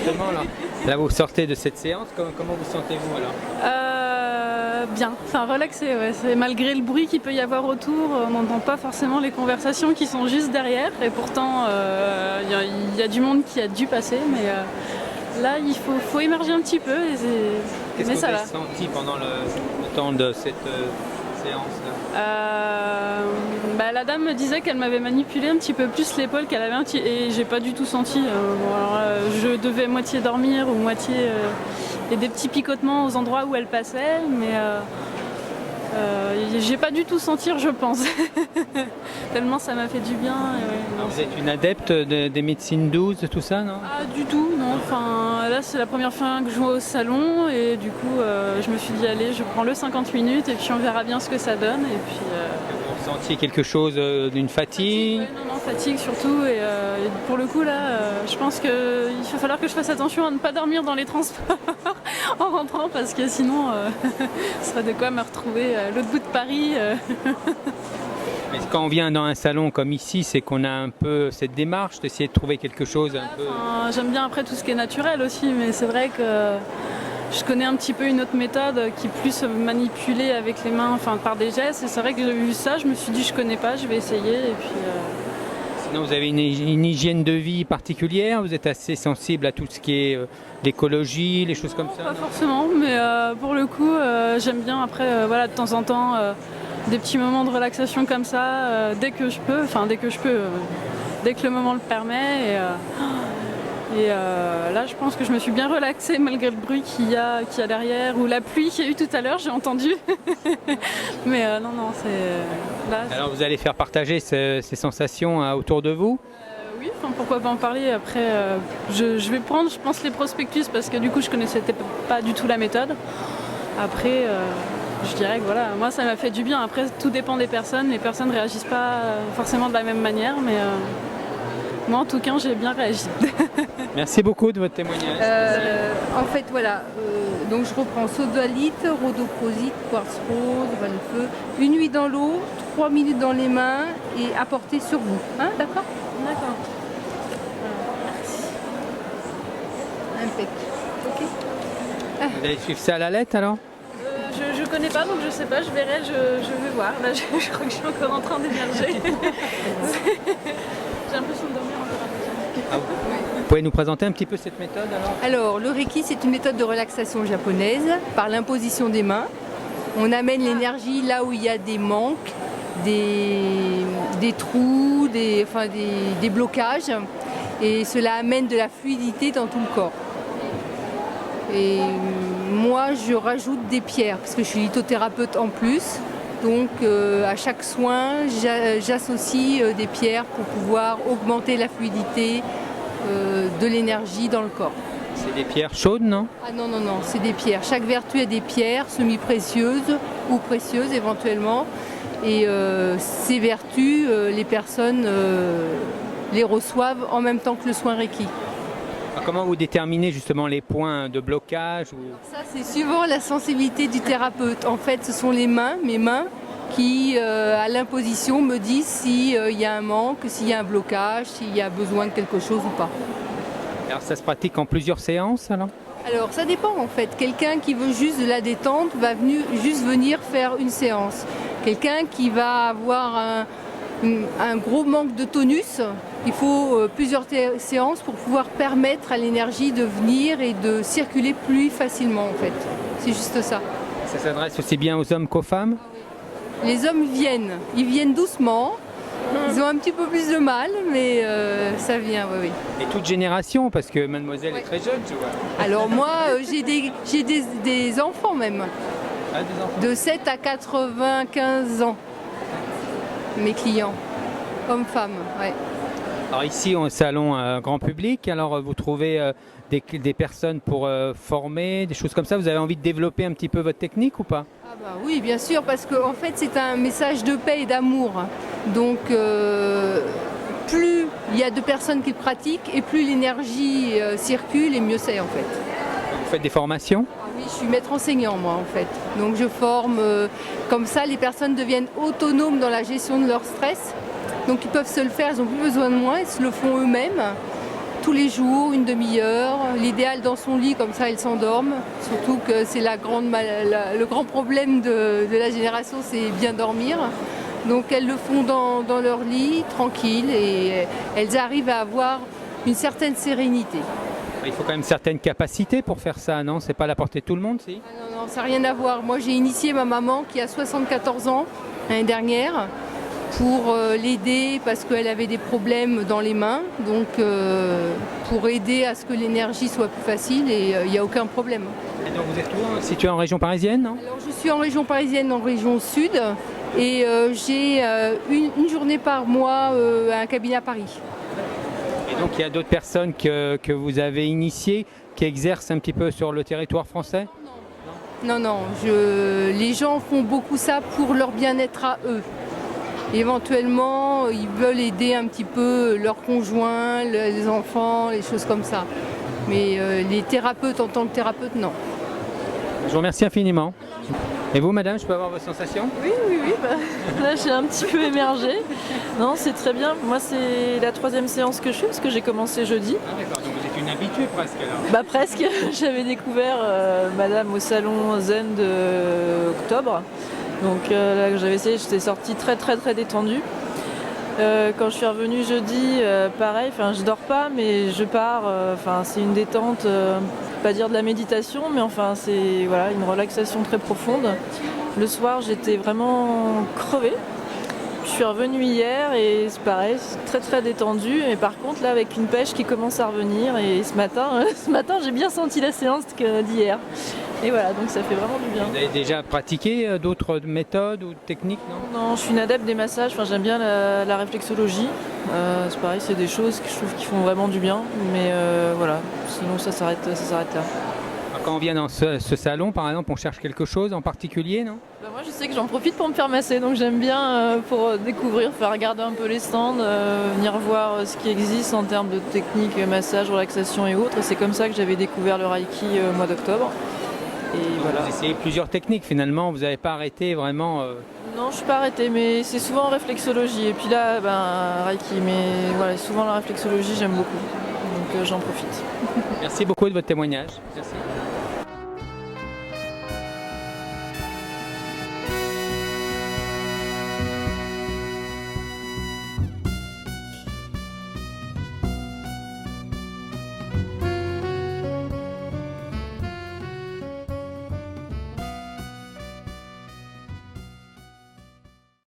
justement, là, vous sortez de cette séance, comment vous sentez-vous alors? Bien, enfin relaxé, ouais. Malgré le bruit qu'il peut y avoir autour, on n'entend pas forcément les conversations qui sont juste derrière. Et pourtant, il y a du monde qui a dû passer, mais là, il faut émerger un petit peu. Qu'est-ce Mais que ça vous va. avez senti pendant le temps de cette séance-là? La dame me disait qu'elle m'avait manipulé un petit peu plus l'épaule, qu'elle avait et j'ai pas du tout senti. Bon, alors, je devais moitié dormir ou moitié et des petits picotements aux endroits où elle passait, mais j'ai pas du tout senti, je pense. Tellement ça m'a fait du bien. Alors, vous êtes une adepte des médecines douces, de tout ça, non? Ah, du tout, non. Enfin, là, c'est la première fois que je vais au salon et du coup, je me suis dit, allez, je prends le 50 minutes et puis on verra bien ce que ça donne. Et puis, Vous ressentiez quelque chose d'une fatigue? ouais, non, fatigue surtout. Et pour le coup, là, je pense qu'il va falloir que je fasse attention à ne pas dormir dans les transports en rentrant parce que sinon, ce serait de quoi me retrouver à l'autre bout de Paris. Mais quand on vient dans un salon comme ici, c'est qu'on a un peu cette démarche d'essayer de trouver quelque chose un peu... Enfin, j'aime bien après tout ce qui est naturel aussi, mais c'est vrai que je connais un petit peu une autre méthode qui est plus manipulée avec les mains, enfin par des gestes. Et c'est vrai que j'ai vu ça, je me suis dit je connais pas, je vais essayer. Et puis, Sinon, vous avez une hygiène de vie particulière? Vous êtes assez sensible à tout ce qui est l'écologie, les choses comme ça? pas Non, forcément, mais pour le coup, j'aime bien après, voilà, de temps en temps, des petits moments de relaxation comme ça, dès que je peux, dès que le moment le permet. Là, je pense que je me suis bien relaxée malgré le bruit qu'il y a derrière ou la pluie qu'il y a eu tout à l'heure, j'ai entendu. Mais non, c'est là. Alors, vous allez faire partager ces sensations autour de vous? Oui, enfin, pourquoi pas en parler. Après, je vais prendre, je pense, les prospectus parce que du coup, je connaissais pas du tout la méthode. Après, je dirais que voilà, moi, ça m'a fait du bien. Après, tout dépend des personnes. Les personnes réagissent pas forcément de la même manière, mais moi, en tout cas, j'ai bien réagi. Merci beaucoup de votre témoignage. En fait, voilà, donc je reprends sodalite, rhodoprosite, quartz rose, valfeu, une nuit dans l'eau, 3 minutes dans les mains et apporter sur vous. Hein, d'accord? D'accord. Impec. Ok. Vous allez suivre ça à la lettre alors? Je connais pas, donc je sais pas, je verrai, je vais voir. Là, je crois que je suis encore en train d'émerger. J'ai l'impression de dormir encore un peu. Ah, vous pouvez nous présenter un petit peu cette méthode alors? Alors, le Reiki, c'est une méthode de relaxation japonaise par l'imposition des mains. On amène l'énergie là où il y a des manques, des trous, des blocages. Et cela amène de la fluidité dans tout le corps. Et moi, je rajoute des pierres parce que je suis lithothérapeute en plus. Donc, à chaque soin, j'associe des pierres pour pouvoir augmenter la fluidité de l'énergie dans le corps. C'est des pierres chaudes, non? Ah non, non, non, c'est des pierres. Chaque vertu a des pierres semi-précieuses ou précieuses éventuellement. Et ces vertus, les personnes les reçoivent en même temps que le soin Reiki. Comment vous déterminez justement les points de blocage Ça, c'est suivant la sensibilité du thérapeute. En fait, ce sont mes mains, qui, à l'imposition, me disent s'il y a un manque, s'il y a un blocage, s'il y a besoin de quelque chose ou pas. Alors ça se pratique en plusieurs séances alors? Alors, ça dépend en fait. Quelqu'un qui veut juste de la détente va juste venir faire une séance. Quelqu'un qui va avoir un gros manque de tonus, il faut plusieurs séances pour pouvoir permettre à l'énergie de venir et de circuler plus facilement en fait. C'est juste ça. Ça s'adresse aussi bien aux hommes qu'aux femmes? Les hommes ils viennent doucement, ils ont un petit peu plus de mal, mais ça vient, oui. Et toute génération, parce que mademoiselle est très jeune, tu vois. Alors moi, j'ai des enfants même, Ah, des enfants. de 7 à 95 ans, mes clients, hommes-femmes, ouais. Alors ici, on est au salon grand public, alors vous trouvez des personnes pour former, des choses comme ça. Vous avez envie de développer un petit peu votre technique ou pas? Ah bah oui, bien sûr, parce qu'en fait, c'est un message de paix et d'amour. Donc, plus il y a de personnes qui le pratiquent et plus l'énergie circule et mieux c'est en fait. Vous faites des formations? Ah oui, je suis maître enseignant moi en fait. Donc je forme, comme ça les personnes deviennent autonomes dans la gestion de leur stress. Donc ils peuvent se le faire, ils n'ont plus besoin de moi, ils se le font eux-mêmes, tous les jours, une demi-heure. L'idéal dans son lit, comme ça elles s'endorment. Surtout que c'est le grand problème de la génération, c'est bien dormir. Donc elles le font dans leur lit, tranquille, et elles arrivent à avoir une certaine sérénité. Il faut quand même certaines capacités pour faire ça, non? C'est pas à la portée de tout le monde, si? Ah non, ça n'a rien à voir. Moi j'ai initié ma maman qui a 74 ans l'année dernière pour l'aider parce qu'elle avait des problèmes dans les mains. Donc pour aider à ce que l'énergie soit plus facile et il n'y a aucun problème. Et donc vous êtes où? Situé en région parisienne, non? Alors je suis en région parisienne, en région sud. Et j'ai une journée par mois à un cabinet à Paris. Et donc il y a d'autres personnes que vous avez initiées qui exercent un petit peu sur le territoire français? Non, les gens font beaucoup ça pour leur bien-être à eux. Éventuellement, ils veulent aider un petit peu leurs conjoints, les enfants, les choses comme ça. Mais les thérapeutes en tant que thérapeute, non. Je vous remercie infiniment. Et vous, madame, je peux avoir vos sensations? Oui, là j'ai un petit peu émergé. Non, c'est très bien. Moi, c'est la 3e séance que je fais parce que j'ai commencé jeudi. Ah d'accord, donc vous êtes une habituée presque alors. Bah presque. J'avais découvert madame au salon Zen de octobre. Donc là j'avais essayé, j'étais sortie très détendue. Quand je suis revenue jeudi, pareil, je dors pas mais je pars, c'est une détente, pas dire de la méditation, mais c'est voilà, une relaxation très profonde. Le soir j'étais vraiment crevée. Je suis revenue hier et c'est pareil, c'est très détendu. Mais par contre là avec une pêche qui commence à revenir et ce matin j'ai bien senti la séance d'hier. Et voilà, donc ça fait vraiment du bien. Vous avez déjà pratiqué d'autres méthodes ou techniques, non? Non, je suis une adepte des massages, j'aime bien la réflexologie. C'est pareil, c'est des choses que je trouve qui font vraiment du bien. Mais voilà, sinon ça s'arrête là. Alors, quand on vient dans ce salon, par exemple, on cherche quelque chose en particulier, non? Bah, moi je sais que j'en profite pour me faire masser, donc j'aime bien pour découvrir, faire regarder un peu les stands, venir voir ce qui existe en termes de techniques, massage, relaxation et autres. Et c'est comme ça que j'avais découvert le Reiki au mois d'octobre. Et voilà. Vous essayez plusieurs techniques finalement, vous n'avez pas arrêté vraiment Non, je ne suis pas arrêtée, mais c'est souvent en réflexologie. Et puis là, Reiki, mais voilà, souvent la réflexologie, j'aime beaucoup. Donc j'en profite. Merci beaucoup de votre témoignage. Merci.